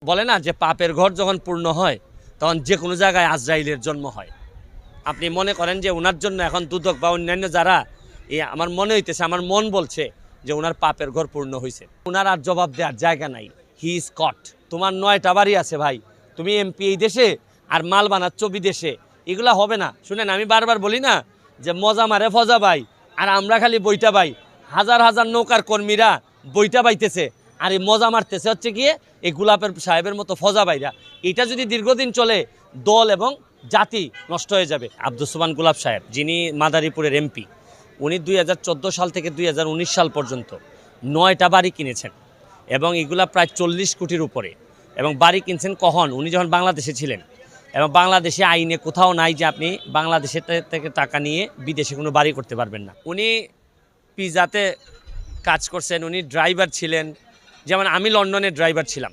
বলে না যে পাপের ঘর যখন পূর্ণ হয় তখন যে কোনো জায়গায় আজরাইলের জন্ম হয়। আপনি মনে করেন যে ওনার জন্য এখন দুদক বা অন্যান্য যারা আমার মনে হইতেছে, আমার মন বলছে যে ওনার পাপের ঘর পূর্ণ হয়েছে। ওনার আর জবাব দেওয়ার জায়গা নাই। He is caught. তোমার 9টা বাড়ি আছে ভাই, তুমি এমপি এই দেশে আর মাল বানাচ্ছ বিদেশে, এগুলা হবে না। শুনেন, আমি বারবার বলি না যে মজা মারে ফজা ভাই, আর আমরা খালি বইটা পাই। হাজার হাজার নৌকার কর্মীরা বইটা পাইতেছে, আর এই মজা মারতেছে হচ্ছে গিয়ে এই গোলাপের সাহেবের মতো ফজা ভাইরা। এটা যদি দীর্ঘদিন চলে, দল এবং জাতি নষ্ট হয়ে যাবে। আব্দুস সোবহান গোলাপ সাহেব, যিনি মাদারীপুরের এমপি, উনি 2014 সাল থেকে 2019 সাল পর্যন্ত 9টা বাড়ি কিনেছেন এবং এগুলা প্রায় 40 কোটির উপরে। এবং বাড়ি কিনছেন কখন? উনি যখন বাংলাদেশে ছিলেন। এবং বাংলাদেশে আইনে কোথাও নাই যে আপনি বাংলাদেশের থেকে টাকা নিয়ে বিদেশে কোনো বাড়ি করতে পারবেন না। উনি পিজাতে কাজ করছেন, উনি ড্রাইভার ছিলেন। যেমন আমি লন্ডনের ড্রাইভার ছিলাম।